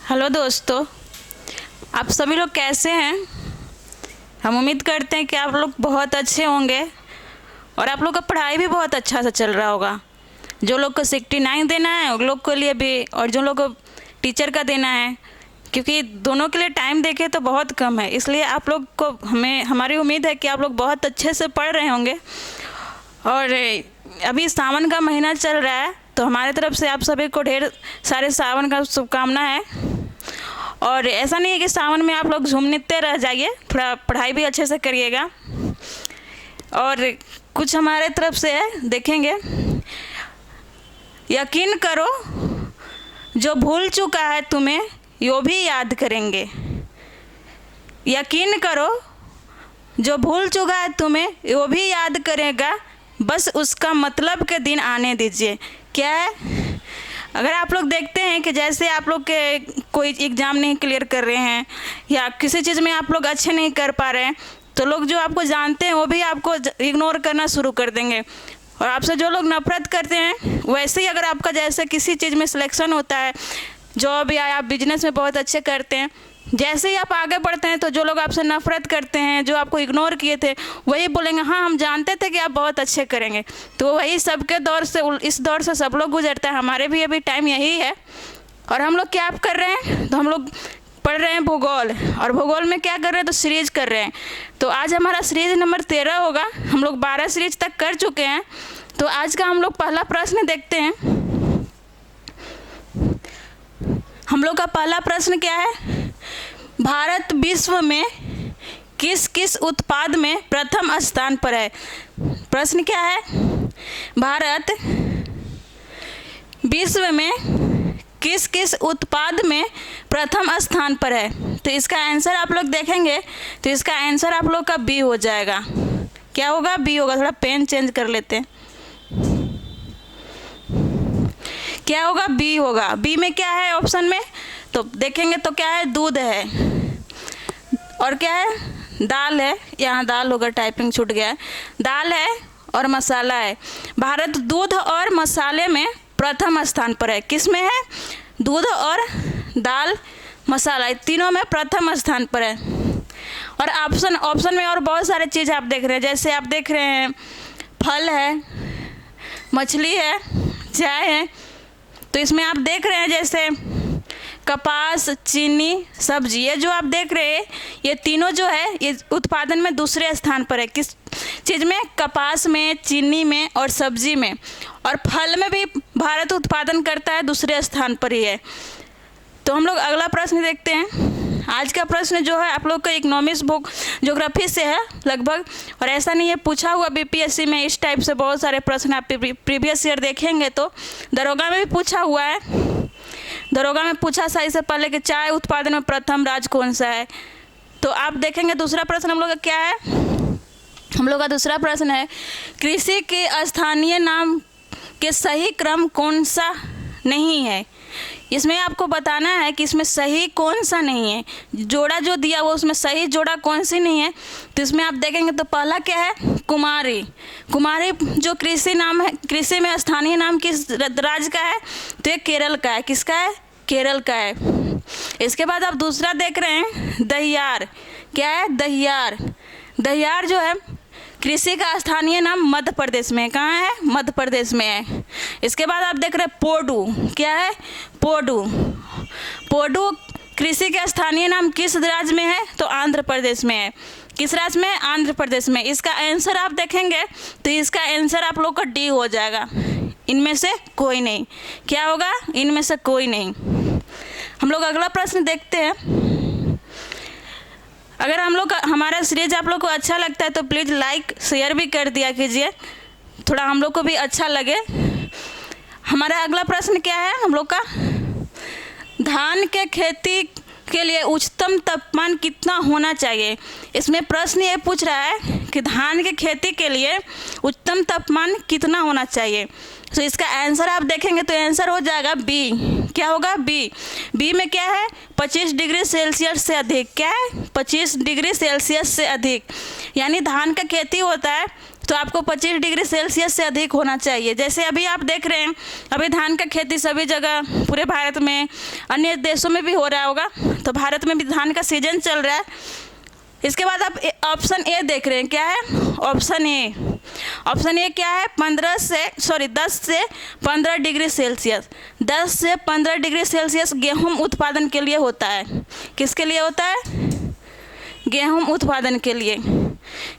Hello दोस्तों, आप सभी लोग कैसे हैं। हम उम्मीद करते हैं कि आप लोग बहुत अच्छे होंगे और आप लोग का पढ़ाई भी बहुत अच्छा से चल रहा होगा। जो लोग को 69 देना है उन लोग के लिए भी, और जो लोग को टीचर का देना है, क्योंकि दोनों के लिए टाइम देखें तो बहुत कम है। इसलिए आप लोग को हमारी उम्मीद है कि आप लोग बहुत अच्छे से पढ़ रहे होंगे। और अभी सावन का महीना चल रहा है, तो हमारे तरफ से आप सभी को ढेर सारे सावन का शुभकामना है। और ऐसा नहीं है कि सावन में आप लोग झूमते रह जाइए, थोड़ा पढ़ाई भी अच्छे से करिएगा। और कुछ हमारे तरफ से है, देखेंगे। यकीन करो जो भूल चुका है तुम्हें यो भी याद करेंगे। यकीन करो जो भूल चुका है तुम्हें वो भी याद करेगा, बस उसका मतलब के दिन आने दीजिए। क्या है, अगर आप लोग देखते हैं कि जैसे आप लोग के कोई एग्ज़ाम नहीं क्लियर कर रहे हैं या किसी चीज़ में आप लोग अच्छे नहीं कर पा रहे हैं, तो लोग जो आपको जानते हैं वो भी आपको इग्नोर करना शुरू कर देंगे। और आपसे जो लोग नफरत करते हैं, वैसे ही अगर आपका जैसे किसी चीज़ में सिलेक्शन होता है, जॉब या आप बिजनेस में बहुत अच्छे करते हैं, जैसे ही आप आगे बढ़ते हैं तो जो लोग आपसे नफरत करते हैं, जो आपको इग्नोर किए थे, वही बोलेंगे हाँ हम जानते थे कि आप बहुत अच्छे करेंगे। तो वही सबके दौर से, इस दौर से सब लोग गुजरता है। हमारे भी अभी टाइम यही है। और हम लोग क्या कर रहे हैं, तो हम लोग पढ़ रहे हैं भूगोल। और भूगोल में क्या कर रहे हैं, तो सीरीज कर रहे हैं। तो आज हमारा सीरीज नंबर 13 होगा। हम लोग 12 सीरीज तक कर चुके हैं। तो आज का हम लोग पहला प्रश्न देखते हैं। हम लोग का पहला प्रश्न क्या है, भारत विश्व में किस किस उत्पाद में प्रथम स्थान पर है। प्रश्न क्या है, भारत विश्व में किस किस उत्पाद में प्रथम स्थान पर है। तो इसका आंसर आप लोग देखेंगे तो इसका आंसर आप लोग का बी हो जाएगा। क्या होगा, बी होगा। थोड़ा पेन चेंज कर लेते हैं। क्या होगा, बी होगा। बी में क्या है ऑप्शन में, तो देखेंगे तो क्या है, दूध है। और क्या है, दाल है। यहाँ दाल होगा, टाइपिंग छूट गया है। दाल है और मसाला है। भारत दूध और मसाले में प्रथम स्थान पर है। किस में है, दूध और दाल मसाला, तीनों में प्रथम स्थान पर है। और ऑप्शन में और बहुत सारे चीज़ आप देख रहे हैं। जैसे आप देख रहे हैं फल है, मछली है, चाय है। तो इसमें आप देख रहे हैं जैसे कपास, चीनी, सब्जी, ये जो आप देख रहे हैं ये तीनों जो है ये उत्पादन में दूसरे स्थान पर है। किस चीज़ में, कपास में, चीनी में और सब्जी में। और फल में भी भारत उत्पादन करता है, दूसरे स्थान पर ही है। तो हम लोग अगला प्रश्न देखते हैं। आज का प्रश्न जो है आप लोग का इकोनॉमिक्स बुक ज्योग्राफी से है लगभग। और ऐसा नहीं है, पूछा हुआ बीपीएससी में इस टाइप से बहुत सारे प्रश्न आप प्रीवियस ईयर देखेंगे तो दरोगा में भी पूछा हुआ है। दरोगा में पूछा था इससे पहले कि चाय उत्पादन में प्रथम राज्य कौन सा है। तो आप देखेंगे दूसरा प्रश्न हम लोग का क्या है, हम लोग का दूसरा प्रश्न है कृषि के स्थानीय नाम के सही क्रम कौन सा नहीं है। इसमें आपको बताना है कि इसमें सही कौन सा नहीं है। जोड़ा जो दिया वो उसमें सही जोड़ा कौन सी नहीं है। तो इसमें आप देखेंगे तो पहला क्या है, कुमारी। कुमारी जो कृषि नाम है, कृषि में स्थानीय नाम किस राज्य का है, तो ये केरल का है। किसका है, केरल का है। इसके बाद आप दूसरा देख रहे हैं दहियार। क्या है, दहियार। दहियार जो है कृषि का स्थानीय नाम मध्य प्रदेश में। कहाँ है, मध्य प्रदेश में है। इसके बाद आप देख रहे हैं पोडू। क्या है, पोडू। पोडू कृषि का स्थानीय नाम किस राज्य में है, तो आंध्र प्रदेश में है। किस राज्य में, आंध्र प्रदेश में। इसका आंसर आप देखेंगे तो इसका आंसर आप लोग का डी हो जाएगा। इनमें से कोई नहीं। क्या होगा, इनमें से कोई नहीं। हम लोग अगला प्रश्न देखते हैं। अगर हम लोग हमारा सीरीज आप लोग को अच्छा लगता है तो प्लीज़ लाइक शेयर भी कर दिया कीजिए, थोड़ा हम लोग को भी अच्छा लगे। हमारा अगला प्रश्न क्या है हम लोग का, धान के खेती के लिए उच्चतम तापमान कितना होना चाहिए। इसमें प्रश्न ये पूछ रहा है कि धान की खेती के लिए उच्चतम तापमान कितना होना चाहिए। तो इसका आंसर आप देखेंगे तो आंसर हो जाएगा बी। क्या होगा, बी। बी में क्या है, 25 डिग्री सेल्सियस से अधिक। क्या है, 25 डिग्री सेल्सियस से अधिक। यानी धान का खेती होता है तो आपको 25 डिग्री सेल्सियस से अधिक होना चाहिए। जैसे अभी आप देख रहे हैं, अभी धान का खेती सभी जगह पूरे भारत में, अन्य देशों में भी हो रहा होगा, तो भारत में भी धान का सीजन चल रहा है। इसके बाद आप ऑप्शन ए देख रहे हैं, क्या है ऑप्शन ए। ऑप्शन ए क्या है, 10 से 15 डिग्री सेल्सियस। 10 से 15 डिग्री सेल्सियस गेहूं उत्पादन के लिए होता है। किसके लिए होता है? गेहूं उत्पादन के लिए।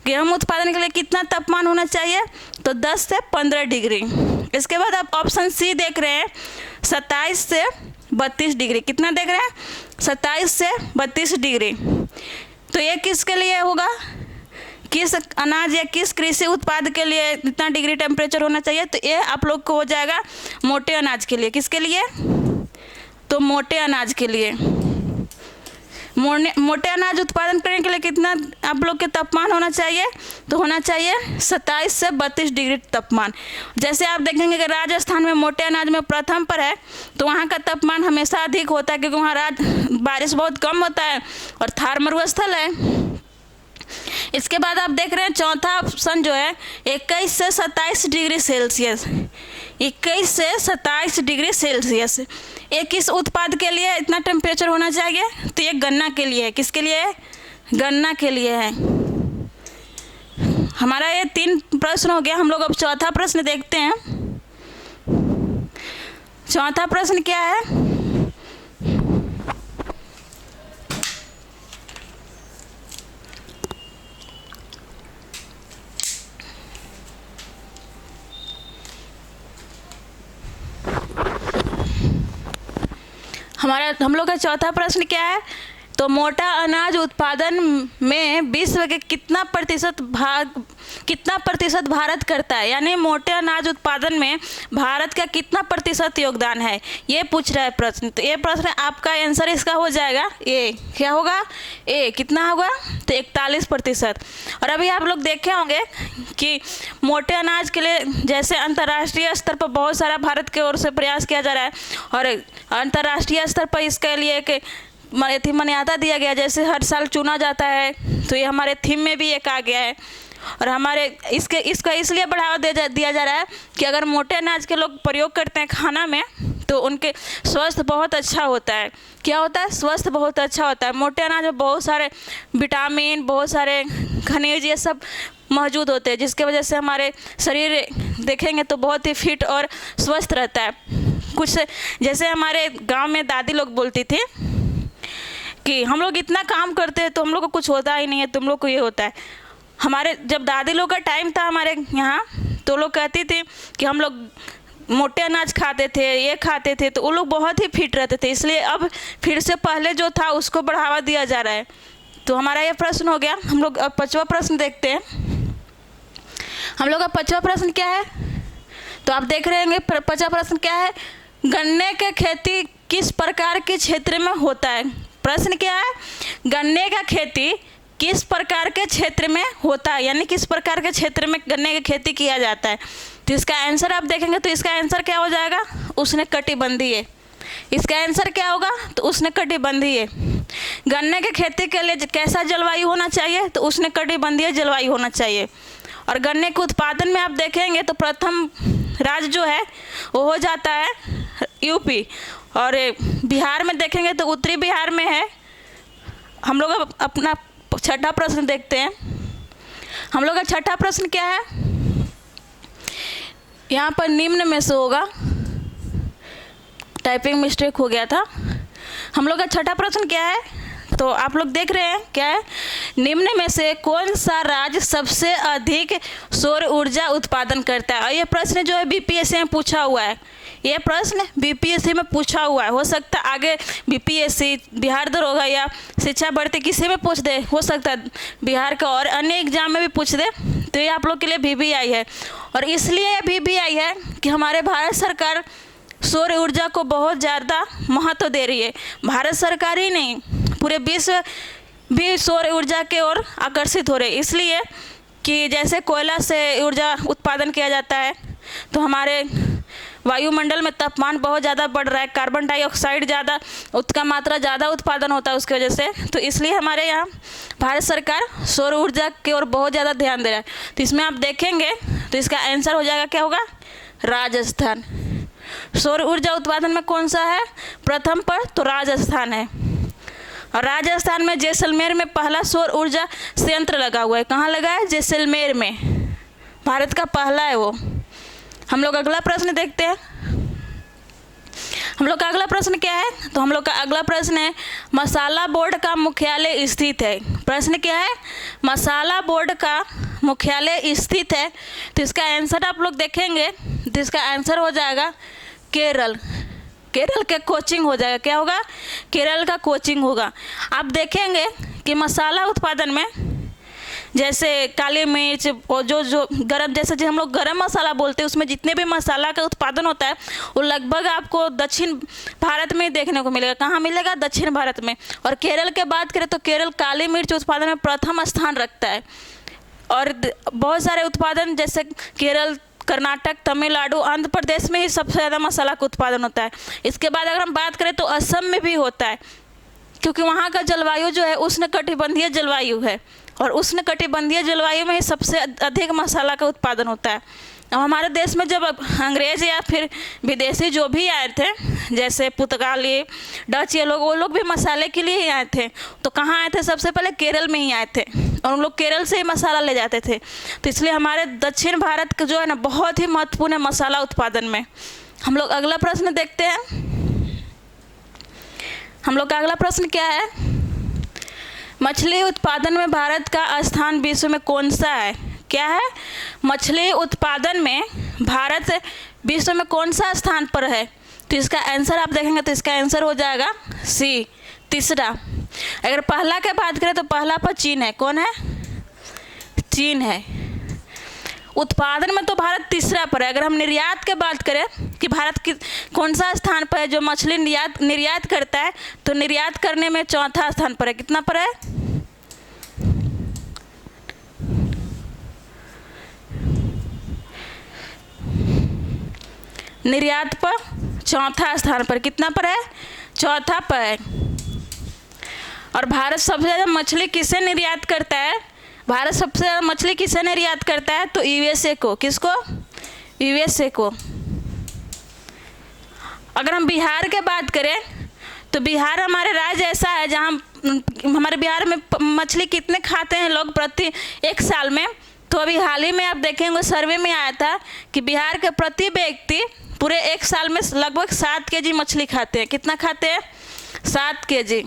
गेहूं उत्पादन के लिए कितना तापमान होना चाहिए? तो 10 से 15 डिग्री। इसके बाद आप ऑप्शन सी देख रहे हैं, 27 से 32 डिग्री। कितना देख रहे हैं? 27 से 32 डिग्री। तो ये किसके लिए होगा? किस अनाज या किस कृषि उत्पाद के लिए इतना डिग्री टेम्परेचर होना चाहिए? तो ये आप लोग को हो जाएगा मोटे अनाज के लिए। किसके लिए? तो मोटे अनाज के लिए। मोटे अनाज उत्पादन करने के लिए कितना आप लोग के तापमान होना चाहिए? तो होना चाहिए 27 से 32 डिग्री तापमान। जैसे आप देखेंगे कि राजस्थान में मोटे अनाज में प्रथम पर है, तो वहाँ का तापमान हमेशा अधिक होता है, क्योंकि वहाँ बारिश बहुत कम होता है और थार मरुस्थल है। इसके बाद आप देख रहे हैं चौथा ऑप्शन जो है 21 से 27 डिग्री सेल्सियस। 21 से 27 डिग्री सेल्सियस ये किस उत्पाद के लिए इतना टेम्परेचर होना चाहिए? तो ये गन्ना के लिए है। किसके लिए है? गन्ना के लिए है। हमारा ये 3 प्रश्न हो गया। हम लोग अब चौथा प्रश्न देखते हैं। चौथा प्रश्न क्या है? हम लोग का चौथा प्रश्न क्या है? तो मोटा अनाज उत्पादन में विश्व के कितना प्रतिशत भारत करता है? यानी मोटे अनाज उत्पादन में भारत का कितना प्रतिशत योगदान है, ये पूछ रहा है प्रश्न। तो ये प्रश्न आपका आंसर इसका हो जाएगा ए। क्या होगा? ए। कितना होगा? तो 41%। और अभी आप लोग देखे होंगे कि मोटे अनाज के लिए जैसे अंतर्राष्ट्रीय स्तर पर बहुत सारा भारत की ओर से प्रयास किया जा रहा है, और अंतर्राष्ट्रीय स्तर पर इसके लिए एक मान्यता दिया गया, जैसे हर साल चुना जाता है। तो ये हमारे थीम में भी एक आ गया है। और हमारे इसका इसलिए बढ़ावा दिया जा रहा है कि अगर मोटे अनाज के लोग प्रयोग करते हैं खाना में, तो उनके स्वास्थ्य बहुत अच्छा होता है। क्या होता है? स्वास्थ्य बहुत अच्छा होता है। मोटे अनाज में बहुत सारे विटामिन, बहुत सारे खनिज, ये सब मौजूद होते हैं, जिसके वजह से हमारे शरीर देखेंगे तो बहुत ही फिट और स्वस्थ रहता है। कुछ जैसे हमारे गांव में दादी लोग बोलती थी कि हम लोग इतना काम करते हैं तो हम लोग को कुछ होता ही नहीं है, तुम लोग को ये होता है। हमारे जब दादी लोग का टाइम था हमारे यहाँ, तो लोग कहती थी कि हम लोग मोटे अनाज खाते थे, ये खाते थे, तो वो लोग बहुत ही फिट रहते थे। इसलिए अब फिर से पहले जो था उसको बढ़ावा दिया जा रहा है। तो हमारा ये प्रश्न हो गया। हम लोग अब 5वां प्रश्न देखते हैं। हम लोग का 5वां प्रश्न क्या है? तो आप देख रहे होंगे 5वां प्रश्न क्या है? गन्ने की खेती किस प्रकार के क्षेत्र में होता है? प्रश्न क्या है? गन्ने का खेती किस प्रकार के क्षेत्र में होता है, यानी किस प्रकार के क्षेत्र में गन्ने की खेती किया जाता है? तो इसका आंसर आप देखेंगे तो इसका आंसर क्या हो जाएगा? उष्णकटिबंधीय। इसका आंसर क्या होगा? तो उष्णकटिबंधीय। गन्ने की खेती के लिए कैसा जलवायु होना चाहिए? तो उष्णकटिबंधीय जलवायु होना चाहिए। और गन्ने के उत्पादन में आप देखेंगे तो प्रथम राज्य जो है वो हो जाता है यूपी, और बिहार में देखेंगे तो उत्तरी बिहार में है। हम लोग अपना 6ठा प्रश्न देखते हैं। हम लोग का 6ठा प्रश्न क्या है? यहाँ पर निम्न में से होगा, टाइपिंग मिस्टेक हो गया था। हम लोग का 6ठा प्रश्न क्या है? तो आप लोग देख रहे हैं क्या है? निम्न में से कौन सा राज्य सबसे अधिक सौर ऊर्जा उत्पादन करता है? और ये प्रश्न जो है बीपीएससी में पूछा हुआ है। ये प्रश्न बीपीएससी में पूछा हुआ है। हो सकता है आगे बीपीएससी, बिहार दरोगा या शिक्षा भर्ती किसी में पूछ दे, हो सकता है बिहार का और अन्य एग्जाम में भी पूछ दे। तो ये आप लोग के लिए VBI है। और इसलिए ये VBI है कि हमारे भारत सरकार सौर ऊर्जा को बहुत ज़्यादा महत्व दे रही है। भारत सरकार ही नहीं, पूरे विश्व भी सौर ऊर्जा के ओर आकर्षित हो रहे, इसलिए कि जैसे कोयला से ऊर्जा उत्पादन किया जाता है, तो हमारे वायुमंडल में तापमान बहुत ज़्यादा बढ़ रहा है, कार्बन डाइऑक्साइड ज़्यादा, उसका मात्रा ज़्यादा उत्पादन होता है उसकी वजह से। तो इसलिए हमारे यहाँ भारत सरकार सौर ऊर्जा की ओर बहुत ज़्यादा ध्यान दे रहा है। तो इसमें आप देखेंगे तो इसका आंसर हो जाएगा, क्या होगा, राजस्थान। सौर ऊर्जा उत्पादन में कौन सा है प्रथम पर, तो राजस्थान है। और राजस्थान में जैसलमेर में पहला सौर ऊर्जा संयंत्र लगा हुआ है। कहाँ लगा है, जैसलमेर में, भारत का पहला है वो। हम लोग अगला प्रश्न देखते हैं। हम लोग का अगला प्रश्न क्या है, तो हम लोग का अगला प्रश्न है मसाला बोर्ड का मुख्यालय स्थित है। प्रश्न क्या है, मसाला बोर्ड का मुख्यालय स्थित है। तो इसका आंसर आप लोग देखेंगे तो इसका आंसर हो जाएगा केरल। केरल के कोचिंग हो जाएगा, क्या होगा, केरल का कोचिंग होगा। आप देखेंगे कि मसाला उत्पादन में जैसे काली मिर्च और जो गरम, जैसे जो हम लोग गरम मसाला बोलते हैं, उसमें जितने भी मसाला का उत्पादन होता है वो लगभग आपको दक्षिण भारत में देखने को मिलेगा। कहाँ मिलेगा, दक्षिण भारत में। और केरल के बात करें तो केरल काली मिर्च उत्पादन में प्रथम स्थान रखता है। और बहुत सारे उत्पादन जैसे केरल, कर्नाटक, तमिलनाडु, आंध्र प्रदेश में ही सबसे ज़्यादा मसाला का उत्पादन होता है। इसके बाद अगर हम बात करें तो असम में भी होता है, क्योंकि वहाँ का जलवायु जो है उष्णकटिबंधीय जलवायु है, और उष्णकटिबंधीय जलवायु में ही सबसे अधिक मसाला का उत्पादन होता है। अब हमारे देश में जब अंग्रेज या फिर विदेशी जो भी आए थे, जैसे पुर्तगाली, डच, ये लोग, वो लोग भी मसाले के लिए ही आए थे। तो कहाँ आए थे, सबसे पहले केरल में ही आए थे, और उन लोग केरल से ही मसाला ले जाते थे। तो इसलिए हमारे दक्षिण भारत का जो है ना बहुत ही महत्वपूर्ण है मसाला उत्पादन में। हम लोग अगला प्रश्न देखते हैं। हम लोग का अगला प्रश्न क्या है, मछली उत्पादन में भारत का स्थान विश्व में कौन सा है। क्या है, मछली उत्पादन में भारत विश्व में कौन सा स्थान पर है। तो इसका आंसर आप देखेंगे तो इसका आंसर हो जाएगा सी, तीसरा। अगर पहला के बात करें तो पहला पर चीन है। कौन है, चीन है। उत्पादन में तो भारत तीसरा पर है। अगर हम निर्यात के बात करें कि भारत की कौन सा स्थान पर है जो मछली निर्यात करता है, तो निर्यात करने में चौथा स्थान पर है। कितना पर है, निर्यात पर चौथा स्थान पर। कितना पर है, चौथा पर है। और भारत सबसे ज़्यादा मछली किसे निर्यात करता है, भारत सबसे ज़्यादा मछली किसे निर्यात करता है, तो यूएसए को। किसको, यूएसए को। अगर हम बिहार के बात करें तो बिहार हमारे राज्य ऐसा है जहाँ हमारे बिहार में मछली कितने खाते हैं लोग प्रति एक साल में। तो अभी हाल ही में आप देखेंगे सर्वे में आया था कि बिहार के प्रति व्यक्ति पूरे एक साल में लगभग 7 केजी मछली खाते हैं। कितना खाते हैं, 7 केजी।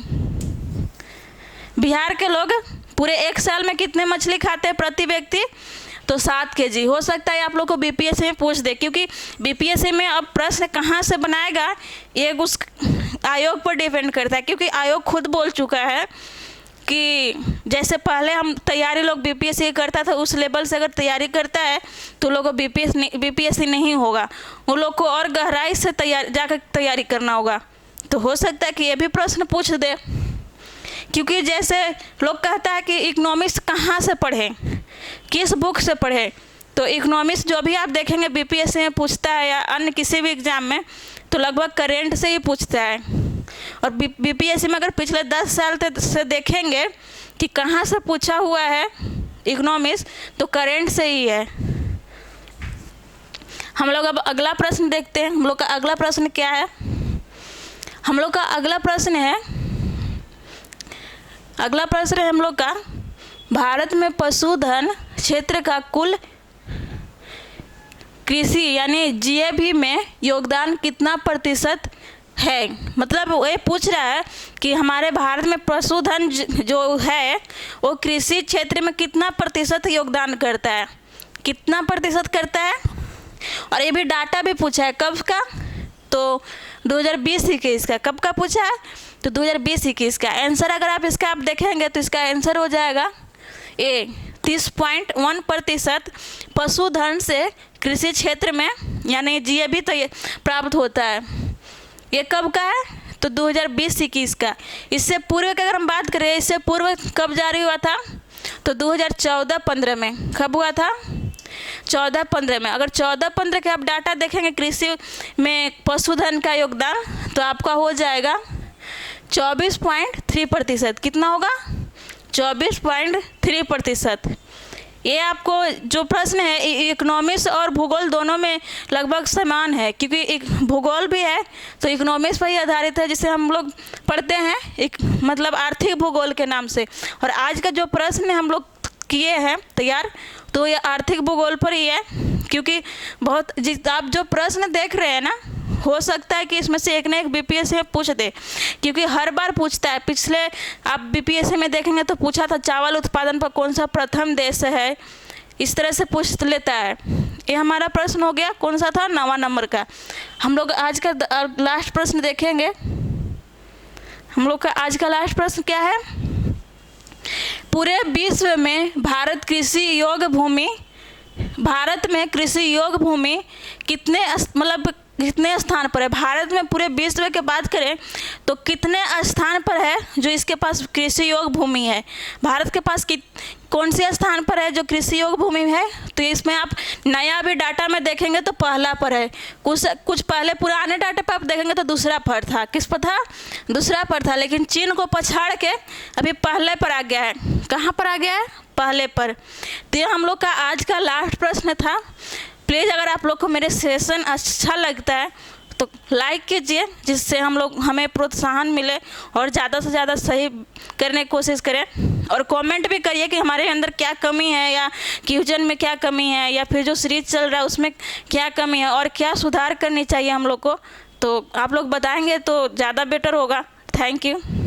बिहार के लोग पूरे एक साल में कितने मछली खाते हैं प्रति व्यक्ति, तो 7 केजी। हो सकता है आप लोग को बीपीएससी में पूछ दे, क्योंकि बीपीएससी में अब प्रश्न कहाँ से बनाएगा ये उस आयोग पर डिपेंड करता है। क्योंकि आयोग खुद बोल चुका है कि जैसे पहले हम तैयारी लोग बीपीएससी करता था, उस लेवल से अगर तैयारी करता है तो लोगों को बीपीएससी नहीं होगा, उन लोग को और गहराई से जाकर तैयारी करना होगा। तो हो सकता है कि ये भी प्रश्न पूछ दे, क्योंकि जैसे लोग कहता है कि इकोनॉमिक्स कहाँ से पढ़ें, किस बुक से पढ़ें। तो इकोनॉमिक्स जो भी आप देखेंगे बीपीएससी में पूछता है या अन्य किसी भी एग्ज़ाम में, तो लगभग करेंट से ही पूछता है। और बीपीएससी में अगर पिछले 10 साल से देखेंगे कि कहाँ से पूछा हुआ है इकोनॉमिक्स, तो करेंट से ही है। हम लोग अब अगला प्रश्न देखते हैं। हम लोग का अगला प्रश्न क्या है, हम लोग का अगला प्रश्न है हम लोग का भारत में पशुधन क्षेत्र का कुल कृषि यानी जीएबी में योगदान कितना प्रतिशत है। मतलब वो ये पूछ रहा है कि हमारे भारत में पशुधन जो है वो कृषि क्षेत्र में कितना प्रतिशत योगदान करता है, कितना प्रतिशत करता है। और ये भी डाटा भी पूछा है, कब का, तो 2020-21 का। कब का पूछा है, तो 2020-21 का। आंसर अगर आप इसका आप देखेंगे तो इसका आंसर हो जाएगा ए, 30.1% पशुधन से कृषि क्षेत्र में यानी जीएबी तो ये प्राप्त होता है। ये कब का है, तो 2020-21 का। इससे पूर्व की अगर हम बात करें, इससे पूर्व कब जारी हुआ था, तो 2014-15 में। कब हुआ था, 14-15 में। अगर 14-15 के आप डाटा देखेंगे कृषि में पशुधन का योगदान, तो आपका हो जाएगा 24.3%। कितना होगा? 24.3%। ये आपको जो प्रश्न है इकोनॉमिक्स और भूगोल दोनों में लगभग समान है, क्योंकि एक भूगोल भी है तो इकोनॉमिक्स पर ही आधारित है, जिसे हम लोग पढ़ते हैं एक मतलब आर्थिक भूगोल के नाम से। और आज का जो प्रश्न हम लोग किए हैं तैयार, तो ये आर्थिक भूगोल पर ही है, क्योंकि बहुत आप जो प्रश्न देख रहे हैं ना, हो सकता है कि इसमें से एक ना एक बीपीएससी में पूछ दे, क्योंकि हर बार पूछता है। पिछले आप बीपीएससी में देखेंगे तो पूछा था चावल उत्पादन पर कौन सा प्रथम देश है, इस तरह से पूछ लेता है। ये हमारा प्रश्न हो गया, कौन सा था? 9वां नंबर का। हम लोग आज का लास्ट प्रश्न देखेंगे। हम लोग का आज का लास्ट प्रश्न क्या है? पूरे विश्व में भारत में कृषि योग्य भूमि कितने स्थान पर है? भारत में पूरे विश्व की बात करें तो कितने स्थान पर है जो इसके पास कृषि योग्य भूमि है? भारत के पास कौन से स्थान पर है जो कृषि योग्य भूमि है? तो इसमें आप नया भी डाटा में देखेंगे तो पहला पर है, कुछ पहले पुराने डाटा पर आप देखेंगे तो दूसरा पर था। किस पर था? दूसरा पर था, लेकिन चीन को पछाड़ के अभी पहले पर आ गया है। कहाँ पर आ गया है? पहले पर। तो ये हम लोग का आज का लास्ट प्रश्न था। प्लीज़ अगर आप लोग को मेरे सेशन अच्छा लगता है तो लाइक कीजिए, जिससे हमें प्रोत्साहन मिले और ज़्यादा से ज़्यादा सही करने की कोशिश करें। और कमेंट भी करिए कि हमारे अंदर क्या कमी है, या क्वेश्चन में क्या कमी है, या फिर जो सीरीज चल रहा है उसमें क्या कमी है और क्या सुधार करनी चाहिए हम लोग को। तो आप लोग बताएंगे तो ज़्यादा बेटर होगा। Thank you.